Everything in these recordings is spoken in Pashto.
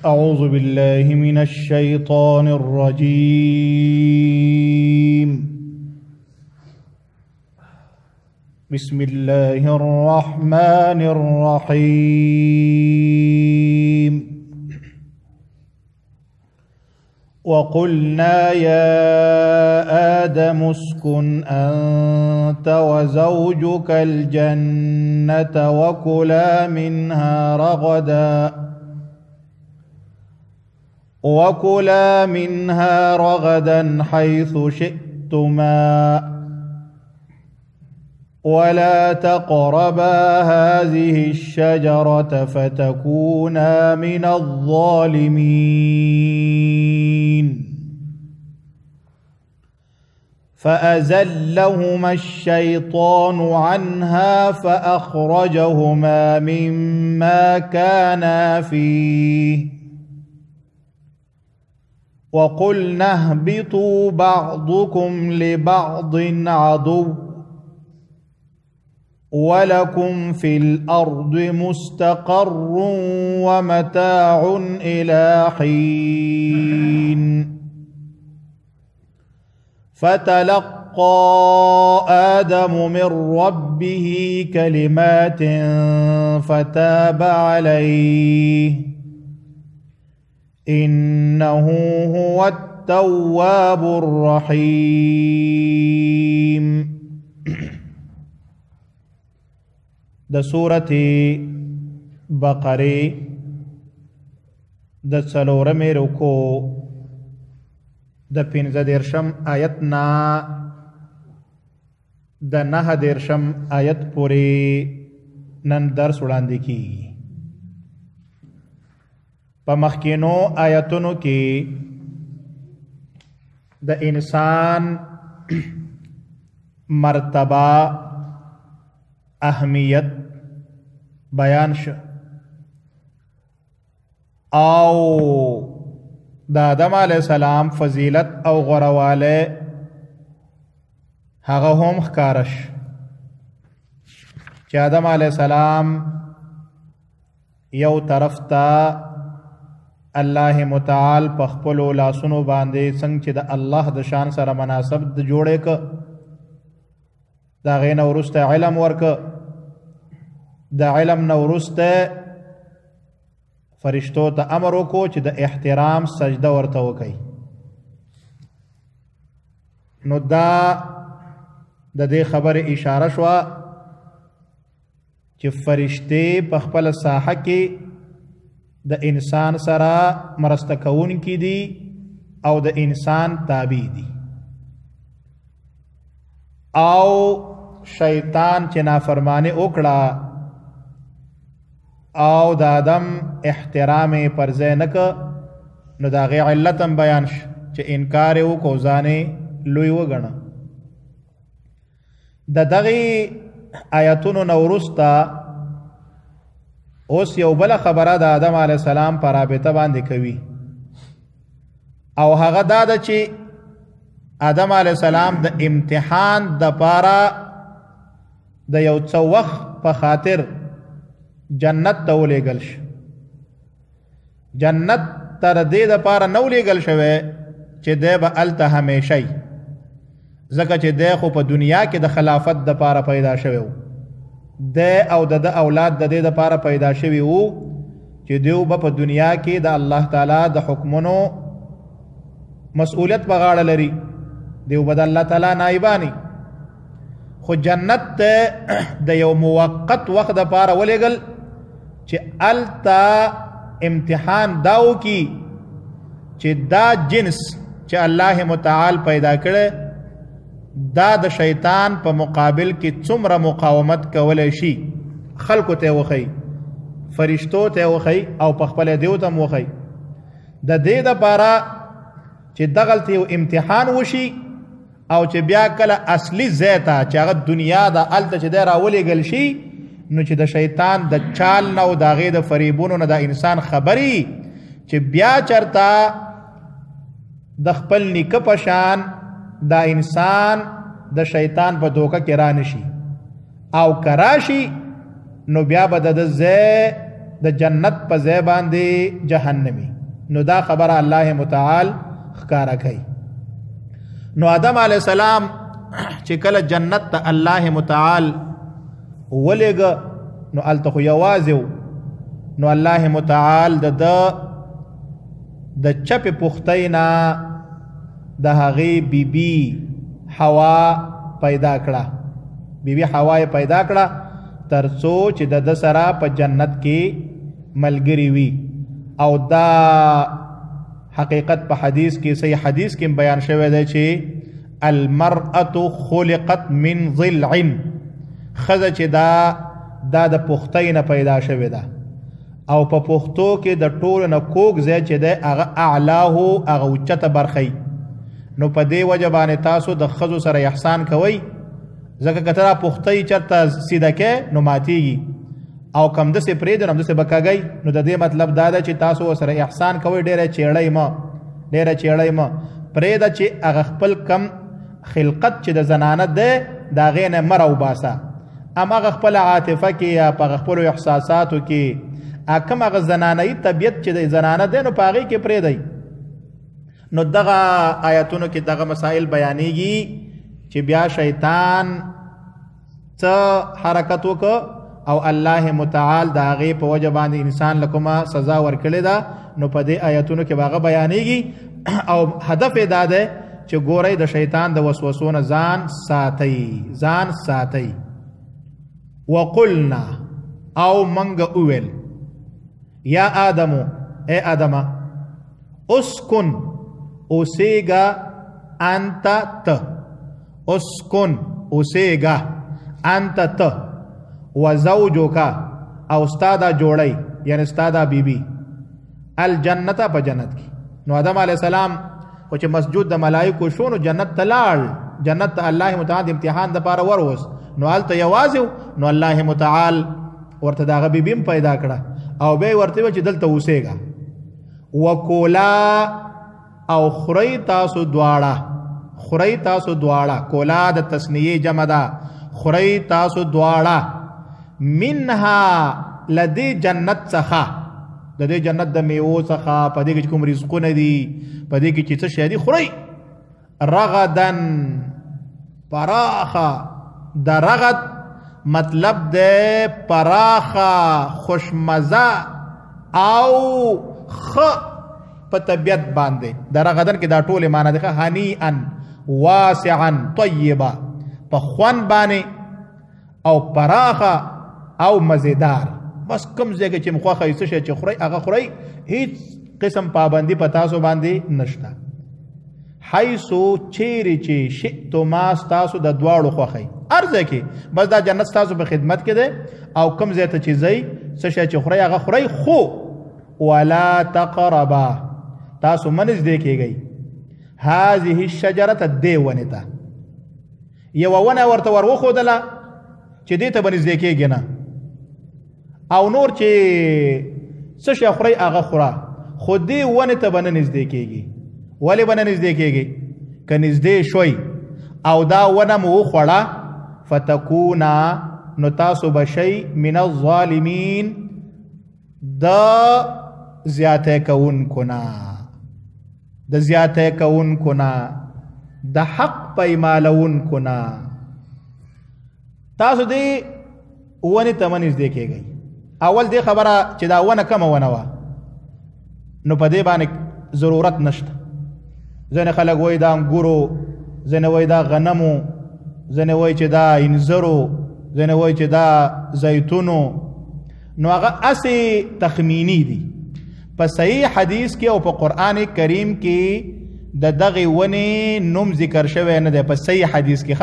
أعوذ بالله من الشيطان الرجيم. بسم الله الرحمن الرحيم. وقلنا يا آدم اسكن أنت وزوجك الجنة وكلا منها رغدا حيث شئتما ولا تقربا هذه الشجرة فتكونا من الظالمين. فأزلهما الشيطان عنها فأخرجهما مما كانا فيه وقلنا اهبطوا بعضكم لبعض عدو ولكم في الأرض مستقر ومتاع إلى حين. فتلقى آدم من ربه كلمات فتاب عليه إنه هو التواب الرحيم. د سورة بقره د څلورمې رکوع د 15 آیتنا د 9 آیت پورې نن درس وړاندې کیږي. په مخکینو آیتونو کې د انسان مرتبه اهمیت بیان شو او د آدم علیه السلام فضیلت او غورواله هغه هم ښکارش چې آدم علیه السلام یو طرف ته الله متعال په خپلو لاسونو باندې څنګه چې د الله د شان سره مناسب د جوړې ک د هغې نه وروسته علم ورکه د علم نه وروسته فرشتو ته امر وکړو چې د احترام سجده ورته وکړي. نو دا د دې خبرې اشاره شوه چې فرشتې په خپله ساحه کې د انسان سره مرسته کوونکي دي او د انسان تابع دي او شیطان چې نافرمانی وکړه او د آدم احترام پر ځای نه که نو د هغې علت هم بیان شه چې انکار یې وکړو ځان یې لوی وګڼه. د دغې آیتونو نه وروسته اوس یو بله خبره د آدم علیه السلام په رابطه باندې کوي او هغه دا ده چې آدم علیه السلام د امتحان دپاره د یو څه وخت په خاطر جنت ته ولیږل شه. جنت ته د دې دپاره نه ولیږل شوی چې دی به هلته همیشه وي، ځکه چې دی خو په دنیا کې د خلافت دپاره پیدا شوی و. دی او د اولاد د دې دپاره پیدا شوي وو چې دیو به په دنیا کې د الله تعالی د حکمونو مسئولیت په غاړه لري، دیو به د الله تعالی نایبانی. خو جنت ته د یو موقت وخت دپاره ولیږل چې هلته امتحان دا وکړي چې دا جنس چې الله متعال پیدا کړی دا د شیطان په مقابل کې څومره مقاومت کولی شي. خلکو ته وښي، فرشتو ته وښي او په خپله دیو ته هم وښي. د دې دپاره چې دغلته یو امتحان وشي او چې بیا کله اصلي ځای ته چې هغه دنیا ده هلته چې دی راولېږل شي نو چې د شیطان د چال نه او د هغې د فریبونو نه د انسان خبري چې بیا چرته د خپل نیکه په شان دا انسان د شیطان په دوکه کې رانشي او کراشي نو بیا به د ځای د جنت په ځای باندې جهنمی. نو دا خبره الله متعال ښکارا کوي. نو آدم علیه السلام چې کله جنت ته الله متعال ولېږه نو هلته خو یوازې نو الله متعال د چپې پختۍ نه د هغې بیبي حوا پیدا کړه. بیبي حوا یې پیدا کړه تر څو چې د ده سره په جنت کې ملګري وي. او دا حقیقت په حدیث کې صحیح حدیث کې بیان شوی دی چې المرأة خلقت من ضلع، ښځه چې دا د پختۍ نه پیدا شوې ده او په پښتو کې د ټولو نه کوږ ځای چې دی هغه اعلاهو هغه اوچته برخه. نو په دې وجه باندې تاسو د ښځو سره احسان کوئ، ځکه که ته دا پختۍ چېرته سیده کې نو ماتېږي او کم داسې پرېږدي نو همداسې به کږئ. نو د دې مطلب دا ده چې تاسو ورسره احسان کوئ، ډېره چېړئ مه پرېږده چې هغه خپل کم خلقت چې د زنانه دی د هغې نه مه راوباسه. هماغه خپله عاطفه کې یا په هغه خپلو احساساتو کې کم هغه زنانهی طبیعت چې د زنانه دی نو په هغې کې پرېږدئ. نو دغه آیتونو کې دغه مسائل بیانېږي چې بیا شیطان څه حرکت وکړه او الله متعال د هغې په وجه باندې انسان له کومه سزا ورکړې ده. نو په دې آیتونو کې به هغه بیانېږي او هدف یې دا دی چې ګورئ د شیطان د وسوسو نه ځان ساتئ. وقلنا او منګه اویل یا آدمو اے آدمه اسکن اوسیگا انت ت اسکن اوسیگا انت ت وزوجوکا او استادا جوړی یعنی استادا بیبی الجنت په جنت کی. نو آدم علیہ السلام خو چې مسجود د ملائکو شو نو جنت ته لاړ، جنت ته الله متعال امتحان د پاره وروس. نو هلته یوازې نو الله متعال ورته دغه بیبیم پیدا کړه او به ورته و چې دلته اوسېږه. وکولا او خورئ تاسو دواړه کولا د تسنیه جمع ده، خورئ تاسو دواړه منها لدی جنت څخه، د دې جنت د میوو څخه په دې کې کوم رزقونه دي په دې کې چې څه شی دي خورئ. رغدن پراخه، د رغد مطلب ده پراخه خوشمزه او خ په طبیعت باندې. د رغدن کې دا ټول معنی ده هنیئا واسعا طیبا، په خوان باندې او پراخه او مزیدار. بس کم ځای کې چې مخواخه څه شی چې خورئ هغه خورئ، هیڅ قسم پابندي په تاسو باندې نشته. حیثو چیرې چې شئتما ستاسو د دواړو خوښئ هر ځای کې، بس دا جنت ستاسو په خدمت کې دی او کم ځای ته چې ځئ څه شی چې خورئ هغه خورئ. خو ولا تقربا تاسو مه نږدې کېږئ هذه الشجرة دې ونې ته. یوه ونه ورته ور وښودله چې دې ته به نږدې کېږي نه، او نور چې څه شی خورئ هغه خوره، خو دې ونې ته به نه نږدې کېږي. ولې به نه نږدې کېږي؟ که نږدې شوئ او دا ونه مو وخوړه فتکونا نو تاسو به شئ من الظالمین د زیاتی کوونکو نه، د حق پیمالونکو نه. تاسو دې ونې ته مه نږدې کېږئ. اول دې خبره چې دا ونه کمه ونه وه نو په دې باندې ضرورت نشته. ځینې خلک وایي دا انګورو، ځینې وایي دا غنمو، ځینې وایي چې دا انځرو، ځینې وایي چې دا زیتونو. نو هغه اسې تخمینی دي. په صحیح حدیث کې او په قرآن کریم کې د دغې ونې نوم ذکر شوی نه دی په صحیح حدیث کې.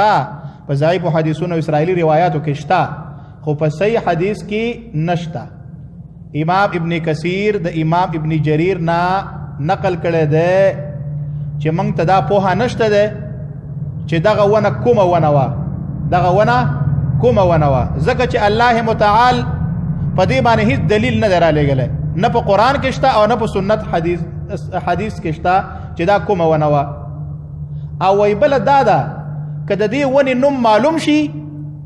په ضعیفو حدیثونو اسرائیلي روایاتو کې شته خو په صحیح حدیث کې نشته. امام ابن کثیر د امام ابن جریر نه نقل کړی دی چې موږ ته دا پوهه نشته دی چې دغه ونه کومه ونه وه، ځکه چې الله متعال په دې باندې هیڅ دلیل نه دی رالیږلی، نه په قرآن کې شته او نه په سنت حدیث کې شته چې دا کومه ونه وه. او وایي بله دا ده که د دې ونې نوم معلوم شي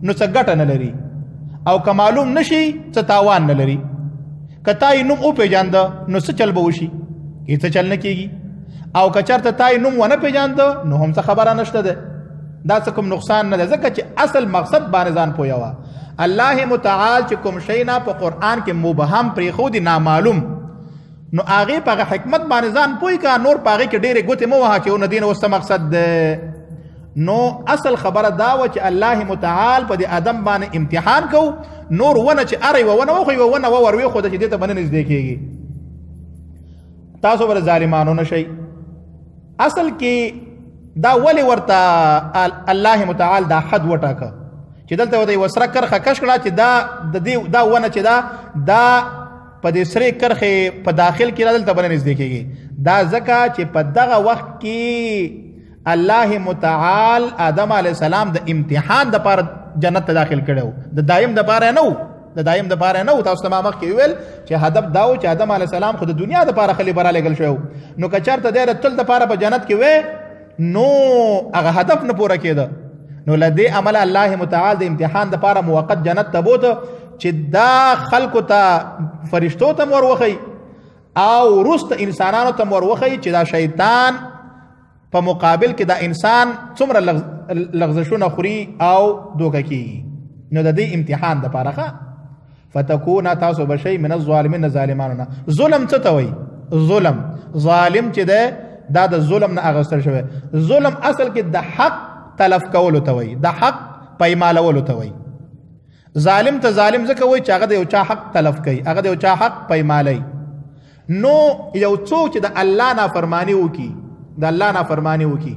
نو څه ګټه نه لري او که معلوم نشي څه تاوان نه لري. کتای نوم او پیژاند نو څه چل به وشي؟ هیڅ چل نه کیږي. او که چېرته تای نوم ونه پیژاند نو هم څه خبره نشته ده، دا څه کوم نقصان نه ده، ځکه چې اصل مقصد باندې ځان پوهوه. الله متعال چې کوم شی نه په قرآن کې مبهم پرېښودي نامعلوم، نو هغې په هغه حکمت باندې ځان پوه که، نور په هغې کې ډېرې ګوتې مه وهه چې ونه دې نه اوس څه مقصد ده. نو اصل خبره دا وه چې الله متعال په دې ادم باندې امتحان کو، نور ونه چې اره یوه ونه وخو یوه ونه وور ویښوده چې دې ته به نه نږدې کېږي. تاسو به ظالمانو نه شئ. اصل کې دا ولې ورته الله متعال دا حد وټاکه چې دلته ورته یوه سره کرښه کش کړه چې دا ونه چې دا په دې سرې کرښې په داخل کې دلته به نه نږدې کېږي. دا ځکه چې په دغه وخت کې الله متعال آدم علیه السلام د امتحان دپاره جنت ته داخل کړی و، د دایم دپاره نه و، د دایم دپاره نه و. تاسو ته ما مخکې وویل چې هدف دا و چې آدم علیه السلام خو د دنیا دپاره خلیفه رالېږل شوی و، نو که چېرته دی د تل دپاره په جنت کې وی نو هغه هدف نه پوره کېده. نو له دې عمله الله متعال د امتحان دپاره موقت جنت ته بوته چې دا خلکو ته فرشتو ته ور وښیي او وروسته انسانانو ته ور وښیي چې دا شیطان په مقابل کې دا انسان څومره لغزشونه خوري او دوکه کیږي. نو د دې امتحان دپاره ښه فتکونا تاسو بشئ من الظالمین ظالمانو نه. ظلم څه ته وایي؟ ظلم ظالم چې دی دا د ظلم نه اغوستل شوی. ظلم اصل کې د حق تلف کولو ته وایي، د حق پیمالولو ته وایي. ظالم ته ظالم ځکه وایي چې هغه د یو چا حق تلف کوي، هغه د یو چا حق پیمالوي. نو یو څوک چې د الله نافرماني وکړي، د الله نافرماني وکړي،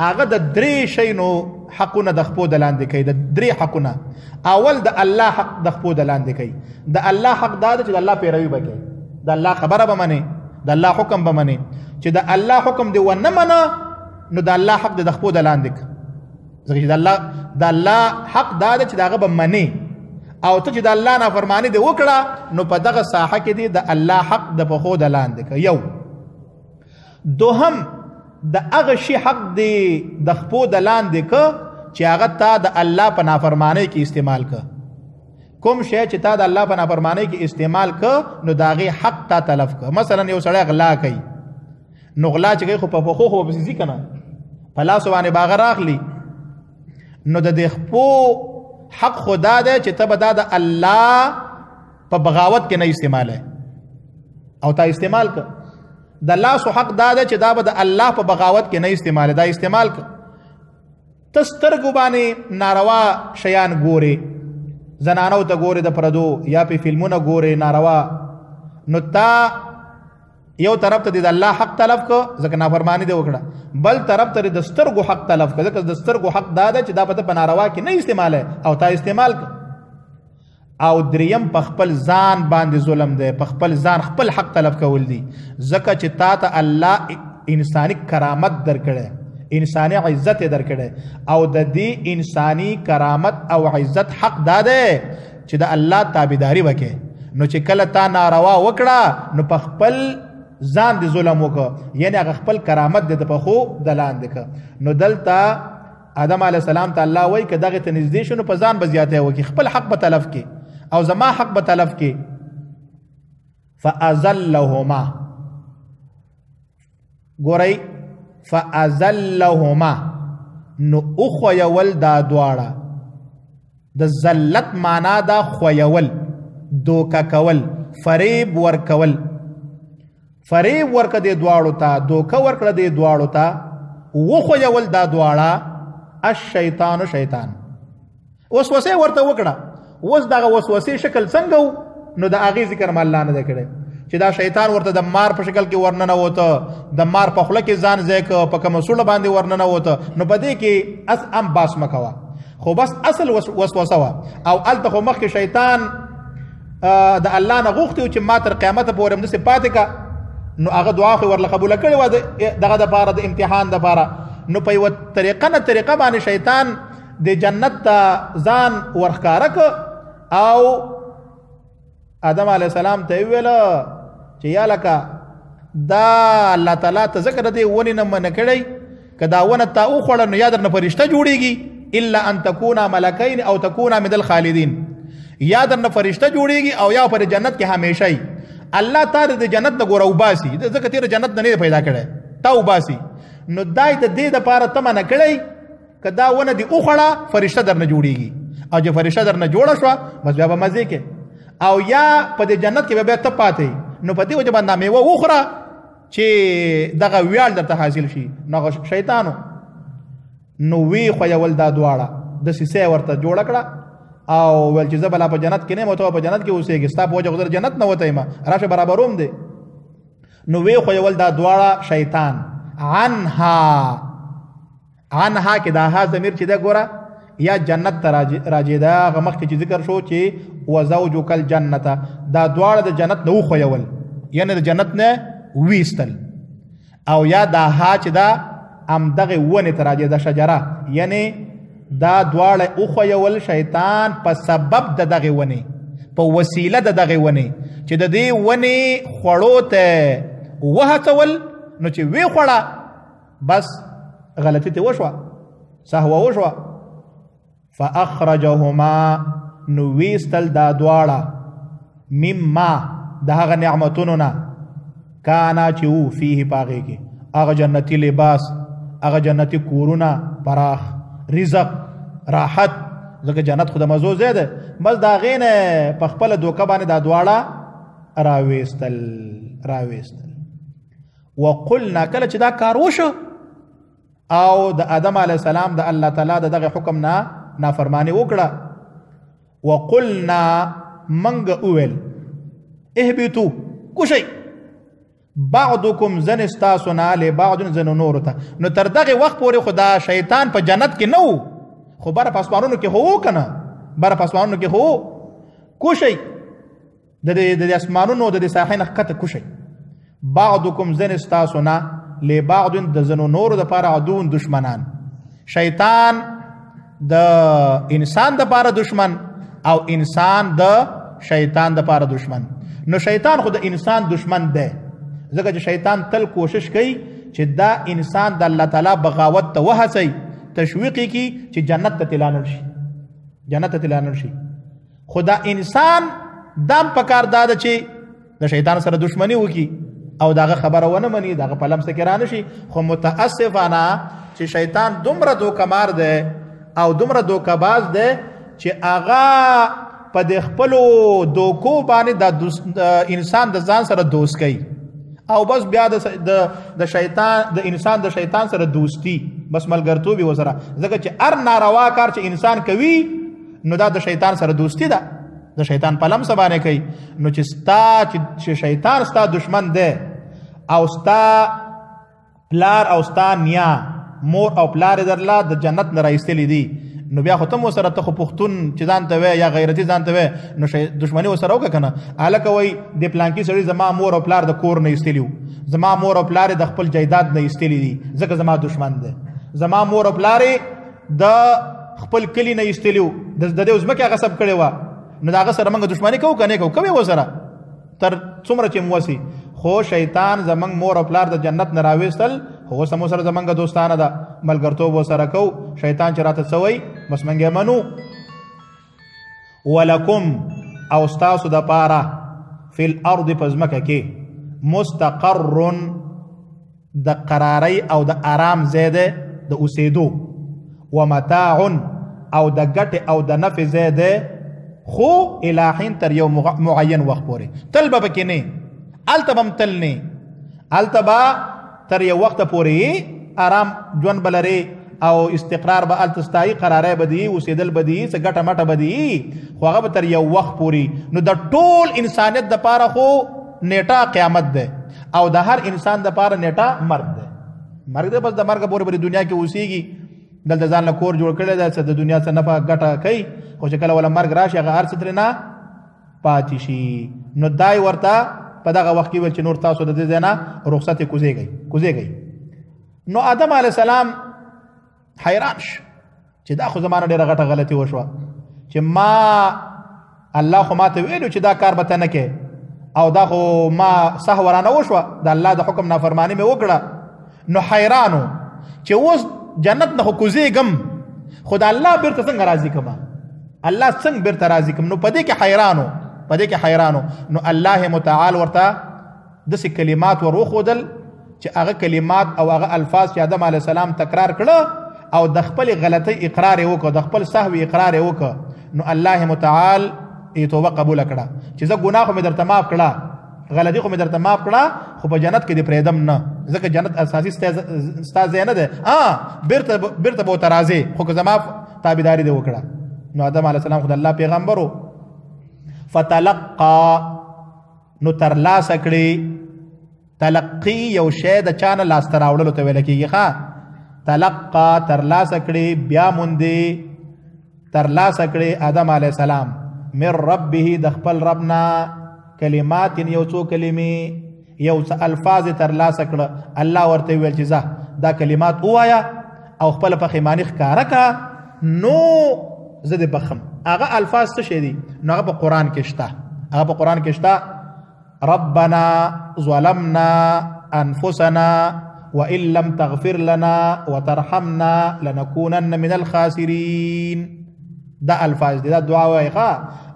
هغه د درې شیانو حقونه د خپو د لاندې کوي. د درې حقونه، اول د الله حق د خپو د لاندې کوي. د الله حق دا ده چې د الله پیروي به کوي، د الله خبره به منې، د الله حکم به منې. چې د الله حکم دی ونه منه نو د الله حق د خپو د لاندې کوي، ځکه چې د الله حق دا ده چې د هغه به منې، او ته چې د الله نافرماني دې وکړه نو په دغه ساحه کې دی د الله حق د پښو د لاندې کوي. یو. دوهم د هغه شي حق دی د خپو د لاندې که چې هغه تا د الله په نافرمانی کې استعمال که. کوم شی چې تا د الله په نافرمانی کې استعمال که نو د هغې حق تا تلف که. مثلا یو سړی غلا کوي، نو غلا چې کوي خو په پښو خو به پسې ځي که نه، په لاسو باندې به هغه راخلي، نو د دې خپو حق خو دا دی چې ته به دا د الله په بغاوت کې نه استعمالی او تا استعمال که. د لاسو حق دا ده چې دا به د الله په بغاوت کې نه استعمال، دا استعمال که. ته سترګو باندې ناروا شیان ګورې، زنانو ته ګورې د پردو، یا په فلمونه ګورې ناروا، نو تا یو طرف ته د الله حق تلف که ځکه نافرمانی دې وکړه، بل طرف ته د سترګو حق تلف که ځکه د سترګو حق دا ده چې دا به ته په ناروا کې نه استعمالی او تا استعمال که. او دریم په خپل ځان باندې ظلم دی، په خپل ځان خپل حق طلب کول دی، ځکه چې تا ته الله انسانی کرامت درکړی، انسانی عزت درکړی، او د دې انسانی کرامت او عزت حق دا دی چې د الله تابعداري وکړي. نو چې کله تا ناروا وکړه نو په خپل ځان دې ظلم وکړه، یعنی هغه خپل کرامت دې د پښو د لاندې کړه. نو دلته آدم علیه السلام ته الله وایي که دغې ته نږدې شو نو په ځان به زیاتی وکړي، خپل حق به تلف کړي او زما حق به تلف کې. فازلهما، ګورئ، فازلهما نو اخویول دا دواړه. د ذلت معنا دا خویول، دوکه کول، فریب ورکول. فریب ورکه دې دواړو ته، دوکه ورکړه دې دواړو ته، وخویول دا دواړه. الشیطان شیطان وسوسه ورته وکړه. اوس دغه وسوسې شکل څنګه و نو د هغې ذکر م الله نه دی کړی چې دا شیطان ورته د مار په شکل کې ورننوته، د مار په خوله کې ځان ځای که، په کومه سوړه باندې ورننوته. نو په دې کې ام باس مه کوه، خو بس اصل وسوسه وه. او هلته خو مخکې شیطان د الله نه غوښتي و چې ما تر قیامته پورې همداسې پاتې که، نو هغه دعا خو ورله قبوله کړې وه دغه دپاره، د امتحان دپاره. نو په یوه طریقه نه طریقه باندې شیطان د جنت ته ځان ورښکاره که، او آدم علیه السلام ته ویله چې یا لکه دا الله تعالی ته ذکر دې ونې نه منع کړی، که دا ونه تا وخوړه نو یا درنه فرشته جوړیږي، الا ان تکونا ملکین او تکونا من الخالدین، یا درنه فرشته جوړیږي او یا پر جنت کې همیشه ای. الله تعالی د جنت نه ګوره وباسي ځکه تیر جنت نه پیدا کړي تا وباسي نو دای د دې لپاره تمه نه کړی که دا ونه دی اوخړه فرشته درنه جوړیږي او چې فرشته درنه جوړه شوه بس بیا به مزې کې او یا په دې جنت کې بیا ته پاتې نو په دې وجه باندې میوه وخوره چې دغه ویاړ درته حاصل شي نو شیطانو نو وی خویول دا دواړه د سیسې ورته جوړه کړه او ول چې زه بلا په جنت کې نه مته په جنت کې اوسېږي ستا په وجه غوډر جنت نه وته ما راشه برابروم دی نو وی خویول دا دواړه شیطان عنها کې دا ها ضمیر چې دا ګوره یا جنت ته راجع ده هغه مخکې چې ذکر شو چې وزوجک الجنت دا دواړه د جنت نه وخویول یعنی د جنت نه ویستل او یا دا ها چې دا دغه ونې ته راجع ده شجره یعنی دا دواړه وخویول شیطان په سبب د دغه ونې په وسیله د دغه ونې چې د دې ونې خوړو ته وهڅول نو چې وی خوړه بس غلطی ته وشوه سهوه وشوه فاخرجهما نو ویستل دا دواړه مما د هغه نعمتونو نه کانا چې وو فيه پاغې کې هغه جنتی لباس هغه جنتی کورونه پراخ رزق راحت ځکه جنت خو د مزو ځای ده بس د هغې نه په خپله دوکه باندې دا دواړه راویستل وقلنا کله چې دا کار وشو او د آدم علیه السلام د الله تعالی د دغه حکم نه نافرمانی وکړه وقلنا منګ اویل اهبطوا کوشي بعضکم زن استاسنا لبعض زن نور ته نو تر دغه وخت پورې خدا شیطان په جنت کې نو خو بار پاسمانونو کې هو کنه بار پاسمانونو کې هو کوشي د اسمانونو د ساحې نه کته کوشي بعضکم زن استاسنا لبعض د زن نور د پاره عدون دشمنان شیطان د انسان د پاره دشمن او انسان د شیطان د پاره دشمن نو شیطان خو د انسان دشمن دی ځکه چې شیطان تل کوشش کوي چې دا انسان د الله تعالی بغاوت ته وهڅي تشویقي کی چې جنت ته تلانل شي خدا انسان دام پکار داده چې د شیطان سره دشمنی وکي او داغه خبره ونه مني داغه په لمس کې رانه شي خو متاسفانه چې شیطان دومره دوکمار دی او دومره دوکباز دی چې هغه په د خپلو دوکو باندې د انسان د ځان سره دوست کوي او بس بیا د شیطان د انسان د شیطان سره دوستی بس ملګرتوب وسره ځکه چې هر ناروا کار چې انسان کوي نو دا د شیطان سره دوستی ده د شیطان په لمس باندې کوي نو چې شیطان ستا دشمن دی او ستا پلار او ستا نیا مور او پلار درلا د جنت نه راایستلی دي نو بیا خو تم وسره ته خو پښتون چې ځان ته وې یا غیرتی ځان ته وې نو دشمنی وسره وکړه کنه الکه وای د پلانکی سړي زما مور او پلار د کور نه ایستلیو زما مور او پلار د خپل جایداد نه ایستلی دي ځکه زما دشمن دی زما مور او پلار د خپل کلی نه ایستلیو د دې ځمکه غصب کړي و نو دا سره موږ دشمنی کوي کوي وسره تر څومره چې موسی خو شیطان زمنګ مور او پلار د جنت نه راويستل خو سمو سره زمنګ دوستانه ده ملګرتوب وسره کو شیطان چې راته سوی بس منګه منو ولکم او استاسو د پاره فی الارض پزمکه کې مستقر د قراری او د آرام زیاده د اوسېدو ومتاع او د ګټ او د نفع زیاده خو الہین تر یو معین وخت پورې تل به کې نه التبم تل نه التبا تر یو وخت پورې آرام جون بلری او استقرار به التستای قراره بدی اوسېدل بدی څه ګټه مټه بدی خو هغه تر یو وخت پورې نو د ټول انسانیت د پاره خو نیټه قیامت ده او د هر انسان د پاره نیټه مرګ ده بس د مرګ پورې دنیا کې اوسېږي دلته ځان له کور جوړ کړی ده چې د دنیا څخه نفع ګټه کوي خو چې کله ولا مرګ راشي هغه هر څه ترې نه پاتې شي نو دای ورته په دغه وخت کې ویل چې نور تاسو د دې ځای نه رخصت کوزیږئ نو آدم علیه السلام حیران شو چې دا خو زمانه ډېره غټه غلطي وشوه چې ما الله خو ماته ویلو چې دا کار به ته نه کې او دا خو ما سهو رانه وشوه د الله د حکم نافرماني مې وکړه نو حیرانو چې اوس جنت نه خو کوزیږم خو د الله بیرته څنګه راضي کړم الله څنګه بیرته راضي کړم نو په دې کې حیرانو په دې کې حیرانو. نو الله متعال ورته داسې کلمات ور وښودل چې هغه کلمات او هغه الفاظ چې آدم علیه السلام تکرار کړه او د خپل غلطۍ اقرار یې وکړه، د خپل سهو اقرار یې وکړه، نو الله متعال یې توبه قبوله کړه چې زه ګناه خو مې درته معاف کړه، غلطي خو مې درته معاف کړه، خو په جنت کې دې پرېږدم نه، ځکه جنت اساسي ستا ځای نه دی، بیرته به ورته راځې، خو که زما تابعداري دې وکړه. نو آدم علیه السلام خو د الله پیغمبر و. فتلقا نو ترلاسه کړي، تلقي یو شی د چا نه لاسته راوړلو ته ویل کېږي. ښه تلقا ترلاسه کړي، بیا موندې ترلاسه کړي آدم علیه السلام من ربه د خپل ربنا کلمات یو څو کلمې یو څه الفاظ ترلاسه کړه. الله ورته ویل چې ځه دا کلمات ووایه او خپل پښیماني ښکاره کړه، نو زه دې بخم. هغه الفاظ څه شی دي؟ نو هغه په قرآن کې شته، هغه په قرآن کې شته. ربنا ظلمنا انفسنا وان لم تغفر لنا وترحمنا لنكونن من الخاسرين. دا الفاظ دي، دا دعا وایي.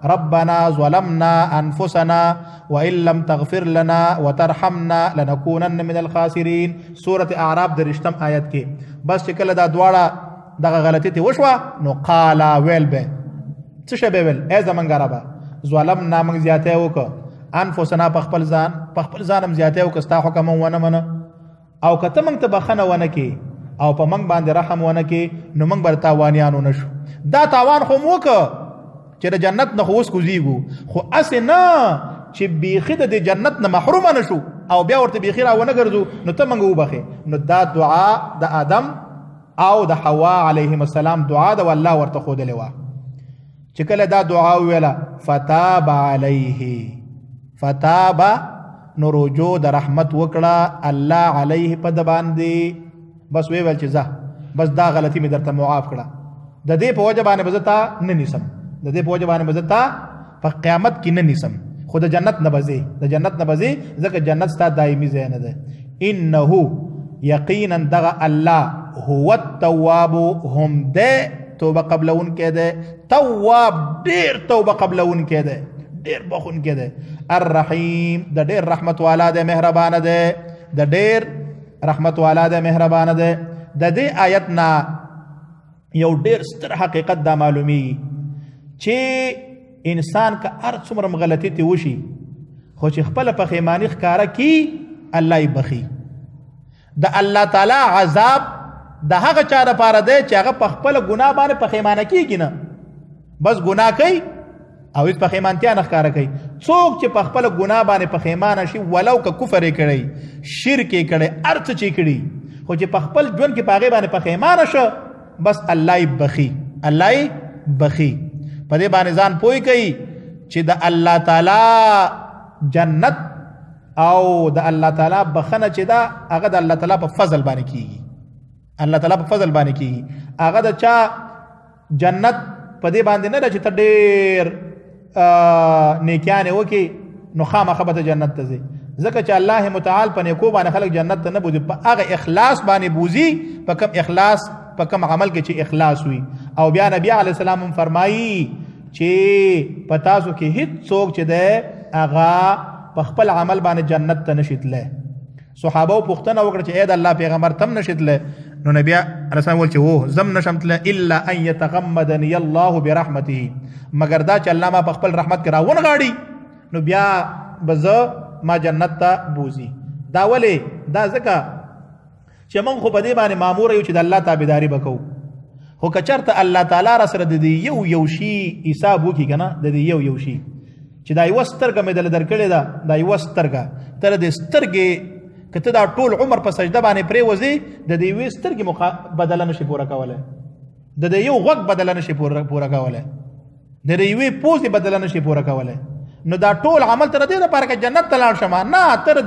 ربنا ظلمنا انفسنا وان لم تغفر لنا وترحمنا لنكونن من الخاسرين. سورة اعراف د 20 آیت کې. بس چې کله دا دواړه دغه غلطي ته وشوه نو قالا ویل به څه شی به ویل؟ ای زمونږ ربه ظلمنا موږ زیاتی وکړه، انفسنا په خپل ځان هم زیاتی وکړه، ستا حکم هم ونه منه، او که ته موږ ته بخښنه ونه کړې او په موږ باندې رحم ونه کړې نو موږ به تاوانیانو نه شو. دا تاوان خو مو وکړه چې د جنت نه خو اوس کوزیږو، خو هسې نه چې بیخي د جنت نه محرومه نه شو او بیا ورته بیخي را ونه ګرځو، نو ته موږ وبخې. نو دا دعا د آدم او د حوا علیهم السلام دعا ده، والله ورته ښودلې وه. چې کله دا دعا وویله فتاب علیه، فتاب نو رجوع د رحمت وکړه الله علیه په د باندې، بس ویل چې ځه بس دا غلطي مې درته معاف کړه، د دې په وجه باندې به زه تا نه نیسم، د دې په وجه باندې به زه تا په قیامت کې نه نیسم، خو د جنت نه به ځې، د جنت نه به ځې ځکه جنت ستا دایمي ځای نه دی. انه یقینا دغه الله هو التواب، هم ده توبه قبلون کې ده، تواب ډیر توبه قبلون کې ده، ډیر بخون کې ده. الرحیم د ډیر رحمت والا ده، مهربان ده، د ډیر رحمت والا ده، مهربان ده. د دې آیت نه یو ډیر ستر حقیقت دا معلومیږي چې انسان که هر څومره غلطي ته وشي خو چې خپل پښیماني ښکاره کی الله یې بخي. د الله تعالی عذاب د هغه چا لپاره دی چې هغه په خپل ګناه باندې پښیمانه کیږي نه، بس ګناه کوي او هیڅ پښیمانتیا نه ښکاره کوي. څوک چې په خپل ګناه باندې پښیمانه شي ولو که کفر یې کړی، شرک یې کړی، هر څه چې یې کړي، خو چې په خپل ژوند کې په هغې باندې پښیمانه شه بس الله یې بخي، الله یې بخي. په دې باندې ځان پوه کوي چې د الله تعالی جنت او د الله تعالی بخنه چې دا هغه د الله تعالی په فضل باندې کیږي، الله تعالی په فضل باندې کیږي. هغه د چا جنت په دې باندې نه ده چې ته ډېر نیکیانې وکړي نو خامخا به ته جنت ته ځې، ځکه چې الله متعال په نیکو باندې خلک جنت ته نه بوځي، په هغه اخلاص باندې بوځي، په کم اخلاص په کم عمل کې چې اخلاص وي. او بیا نبی علیه السلام هم فرمایي چې په تاسو کې هیڅ څوک چې دی هغه په خپل عمل باندې جنت ته نشي تللی. صحابه پوښتنه وکړه چې اې د الله پیغمبر تم نشي تللی؟ نو نبی علیه السلام ویل چې هو زم نشم تللی الا ان یتغمدنی الله برحمته، مگر دا چې الله ما په خپل رحمت کې راونغاړي نو بیا به زه ما جنت ته بوځي. دا ولې؟ دا ځکه چې موږ خو په دې باندې مامور یو چې د الله تابعداري به کوو، خو که چېرته الله تعالی را سره د دې یو شي حساب وکړي که نه، د دې یو شي چې دا یوه سترګه مې دله درکړې ده، دا یوه سترګه ته د دې سترګې که ته دا ټول عمر په سجده باندې پرېوځې د دې یوې سترګې بدله نشي پوره کولی، د دې یو غوږ بدله نشي پوره کولی، د دې یوې پوزې بدله نشي پوره کولی. نو دا ټول عمل تر دې لپاره که جنت ته لاړ شم نه، تر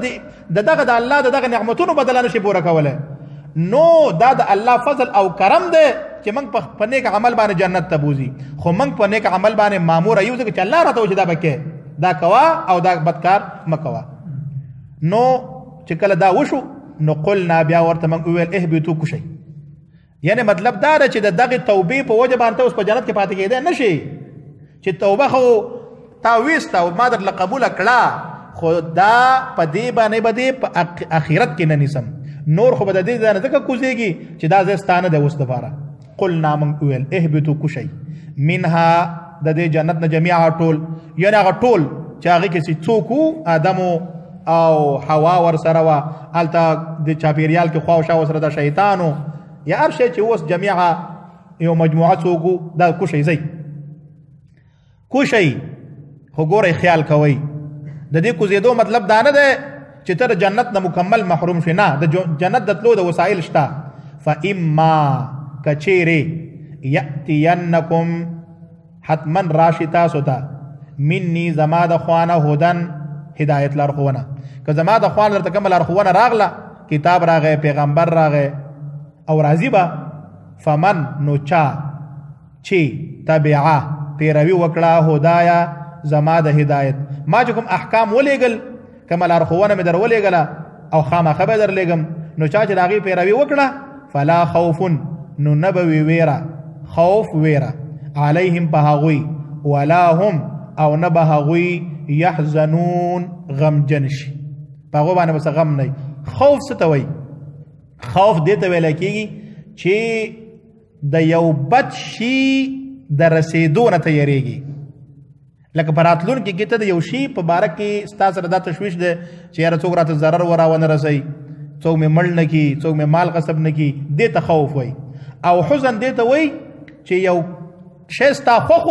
دغه د الله د دغه نعمتونو بدله نشي پوره کولی. نو دا د الله فضل او کرم دی چې موږ په نیک عمل باندې جنت ته بوځي، خو موږ په نیک عمل باندې مامور یو، ځکه چې الله راته وایي چې دا به کې دا کوه او دا بدکار مه کوه. نو چې کله دا وشو نو قلنا بیا ورته موږ وویل اهبطوا کوشئ، یعنی مطلب دا ده چې د دغې توبې په وجه باندې اوس په جنت کې پاتې کېدی نه شي، چې توبه خو تا ویستا او ما در قبول کړه خو دا په دې باندې به په اخرت کې نه نیسم نور خو به د دې ځای نه ځکه کوزېږي چې دا ځای ستانه دی اوس دپاره قلنا موږ وویل اهبطو کوشئ منها د دې جنت نه جمیعا ټول یعنې هغه ټول چې هغې کې چې څوک وو آدمو او حوا ورسره وه هلته د چاپېریال کې خوا او شا ورسره د شیطانو یا هر شی چې اوس جمیعا یو مجموعه څوک وو دا کوشئ ځئ کوشئ خو ګورئ خیال کوئ د دې کوزېدو مطلب دا نه دی چې ته د جنت نه مکمل محروم شې نه د جنت د تلو د وسایل شته فاما کچیرې یأتینکم حتما راشي تاسو ته مني زما د خوانه هدن هدایت لارښوونه که زما د خوانه درته کومه لارښوونه راغله کتاب راغی پیغمبر راغی او راځي به فمن نو چا چې تبعه پیروي وکړه هدایا زما د هدایت ما چې کوم احکام ولیږل کومه لارښوونه مې در ولیږله او خامخا به درلیږم نو چا چې د هغې پیروي وکړه فلا خوف نو نه به وي ویره خوف ویره علیهم په هغوی ولا هم او نه به هغوی یحزنون غمجن شي په هغو باندې بس غم نه خوف څه ته وایي خوف دې ته ویلی کېږي چې د یو بد شي د رسېدو نه تیارېږي لکه په راتلونکي کې ته د یو شي په باره کې ستا سره دا تشویش دی چې یاره څوک راته ضرر ونه رسوي څوک مې مړ نه کي څوک مې مال غصب نه کي دې ته خوف وایي او حزن دې ته وایي چې یو شی ستا خوښ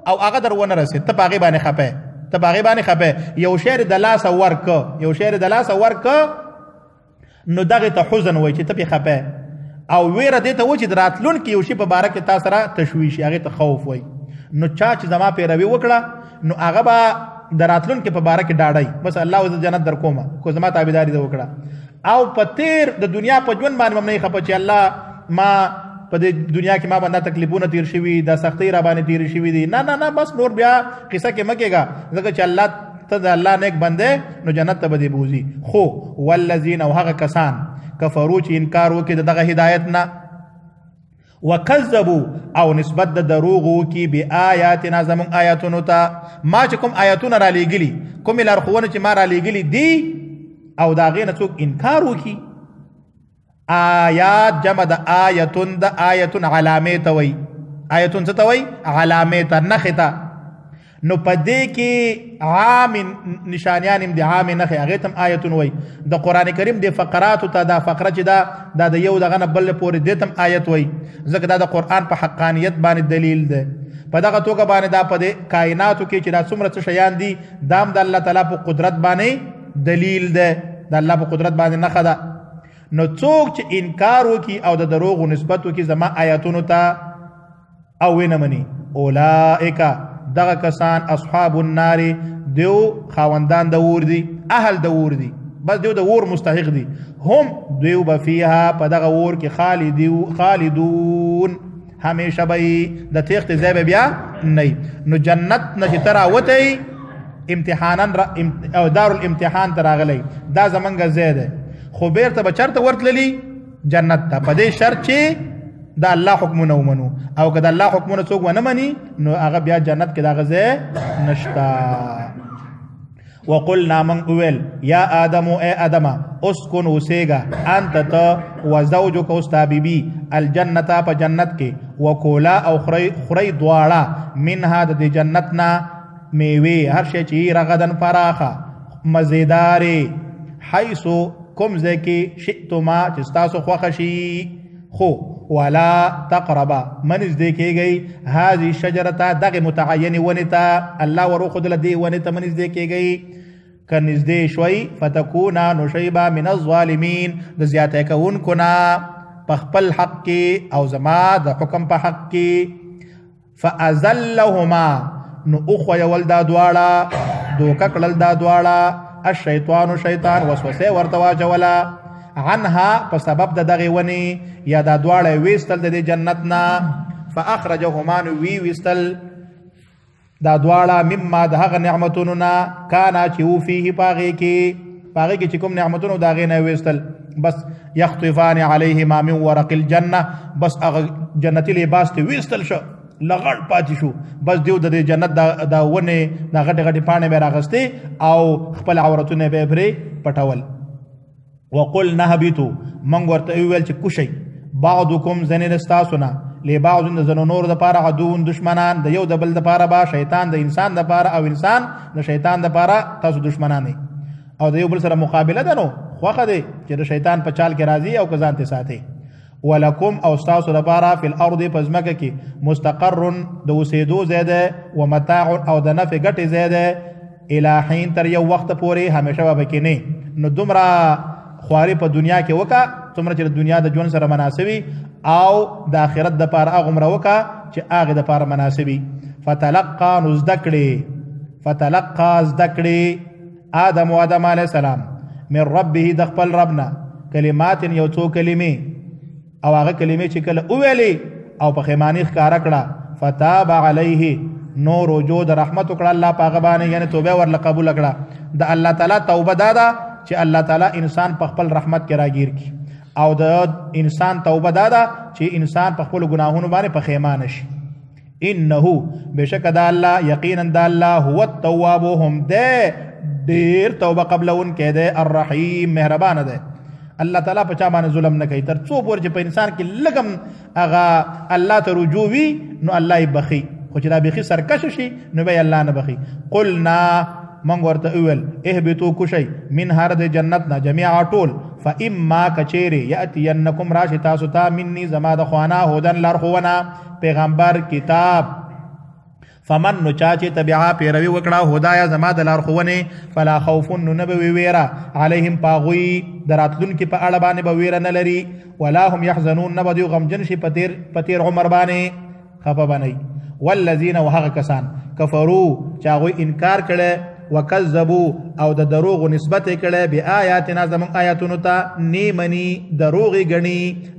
او هغه در ونه رسېد ته په هغې باندې خفه ته په هغې باندې خفه یو شی د لاسه ورکه یو شی د لاسه ورکه نو دغې ته حزن وایي چې ته پې خفه او ویره دې ته وایي چې د راتلونکي یو شي په باره کې تا سره تشویش هغې ته خوف وایي نو چا چې زما پیروي وکړه نو هغه به د راتلونکي په باره کې ډاډی بس الله زه جنت در کومه کو زما تابعداري دې وکړه او په تیر د دنیا په ژوند باندې هم نه یې خفه چې الله ما په دې دنیا کې ما باندې تکلیفونه تیر شوي دا سختۍ را باندې تیر شوي دي نه نه نه بس نور بیا قصه کې مه کېږه ځکه چې الله ته د الله نیک بندی نو جنت ته به دې بوځي خو والذین او هغه کسان کفرو چې انکار وکړي د دغه هدایت نه وکذبوا او نسبت د دروغ وکړي بآیاتنا زموږ آیاتونو ته ما چې کوم آیاتونه را لیږلي کومې لارښوونې چې ما را لیږلي دي او د هغې نه څوک انکار وکړي آیات جمع د آیتون د آیتون علامې ته وایي آیتون څه ته وایي علامې ته نښې ته نو په دې کې عام نشانیان هم د عامې نښې هغې ته هم آیتون وایي د قرآن کریم د فقراتو ته دا فقره چې دا د یو دغه نه بل پورې دې ته هم آیت وایي ځکه دا د قرآن په حقانیت باندې دلیل دی په دغه توګه باندې دا په دې کائناتو کې چې دا څومره څه شیان دي دا هم د الله تعالی په قدرت باندې دلیل دی د الله په قدرت باندې نښه ده نو څوک چې انکار وکي او د دروغو نسبت وکي زما آیاتونو ته او ونه مني اولئک دغه کسان اصحاب النار دیو خاوندان د اور دي اهل د اور دي بس دیو د اور مستحق دي هم دیو به فیها په دغه اور کې خالدون همیشه به د تیښتې ځای به بیا نه نو جنت نه چې ته راوتی امتحانا او دارالامتحان ته راغلی دا زمونږ ځای دی خو بیرته به چرته ورتللی جنت ته په دې شرط چې د الله حکمونه ومنو او که د الله حکمونه څوک ونه مني نو هغه بیا جنت کې د هغه ځای نشته وقلنا من وویل یا آدمو اے آدمه اسکن اوسیږه انت ته وزوجک او ستا بیبي الجنته په جنت کې وکولا او خورئ دواړه منها د دې جنت نه میوې هر شی چې رغدن فراخه مزیدارې حیثو کوم ځای کې شئتما چې ستاسو خوښه شي خو ولا تقربا منځدې کېږئ هذه شجرته دغې متعینې ونې ته الله وروښودله دې ونې ته منځدې کېږئ که نږدې شوئ فتکونا نو شئ به من الظالمین د زیاتی کوونکو نه په خپل حق کې او زما د حکم په حق کې فازلهما نو اخویول دا دواړه دوکه کړل دا دواړه الشیطان شیطان وسوسه ورته واچوله عنها په سبب د دغې ونې یا دا دواړه ویستل د دې جنت نه فاخرجهما نو ویستل دا دواړه مما د هغه نعمتونو نه کانا چې و فیه په هغې کې چې کوم نعمتونو د هغې نه ویستل بس یخطفان علیهما من ورق الجنه بس هغه جنتي لباس ته ویستل شو لغړ پاتې شو. بس دیو د جنت دا ونه دا غټه غټه پانه مې راغستې او خپل عورتونه به پرې پټول. وقل نهبتو من ورته ویل چې کوشي بعضکم زنین استاسنا لبعض د زنو نور د پاره عدوون دشمنان د یو د بل د پاره با شیطان د انسان د پاره او انسان د شیطان د پاره تاسو دشمنان او د یو بل سره مقابله ده. نو خوخه دی چې د شیطان په چال کې راضي او کزان ته ساتي. ولکم او استاسو د پاره فی الارض پزمکه کې مستقر د اوسېدو زیاده و متاع او د نفع ګټه زیاده الہین تر یو وخت پورې همیشه به کې نه. نو دومره خواري په دنیا کې وکا څومره چې د دنیا د ژوند سره مناسبي او د آخرت د پاره غمره وکا چې هغه د پاره مناسبي. فتلقى ذکړي آدم علیه السلام من ربه د خپل ربنا کلمات یو څو کلمې او هغه کلمې چې کله اویلې او په خیمانی ښکارا کړه فتاب علیه نور وجود رحمت کړه الله پاغه باندې یعنی توبه ورله قبول کړه. د الله تعالی توبه دادا چې الله تعالی انسان په خپل رحمت کې راګیر کی او د انسان توبه دادا چې انسان په خپل ګناهونو باندې په خیمان شي. انه بشک د الله یقینا د الله هو التواب هم ده ډیر توبه قبلون کې ده الرحیم مهربان ده. الله تعالی په چا باندې ظلم نه کوي تر څو پورې چې په انسان کې لګم اغا الله ته رجوع وي نو الله یې بخي خو چې دا بخي سرکش شي نو به الله نه بخي. قلنا من ورته اول اهبطوا کوشي من هر د جنت نه جميعا ټول فاما کچيري ياتينكم راشي تاسو ته مني زما د خوانا هودن لارخوانا پیغمبر کتاب فمن نو چاچی تبعا پیروي وکړه هدايا زما د لارخونه فلا خوف نبوي ويرا عليهم پاغوي دراتلون کې په اړه باندې به وير نه لري ولا هم يحزنون نبدي غمجن شي پتیر عمر باندې خفه بنئ. والذین وهغه کسان کفروا چاغوي انکار کړي وکذبوا او د دروغ نسبت کړي به آیاتنا زمون آیاتونو ته نیمنی دروغي غني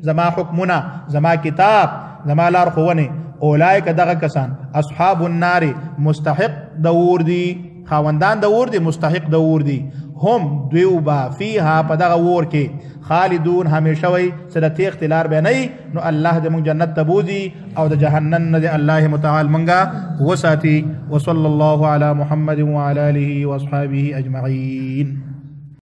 زما حکمونه زما کتاب زما لار خوونه اولئک دغه کسان اصحاب النار مستحق دور دي خاوندان دور دي مستحق دور دي هم دوبا فيها پدغه ور کې خالدون همیشه وي سره اختلار به نه. نو الله دې موږ جنت ته بوزي او د جهنم نه دې الله متعال منګه وساتي. وصلى الله على محمد وعلى اله واصحابه اجمعين.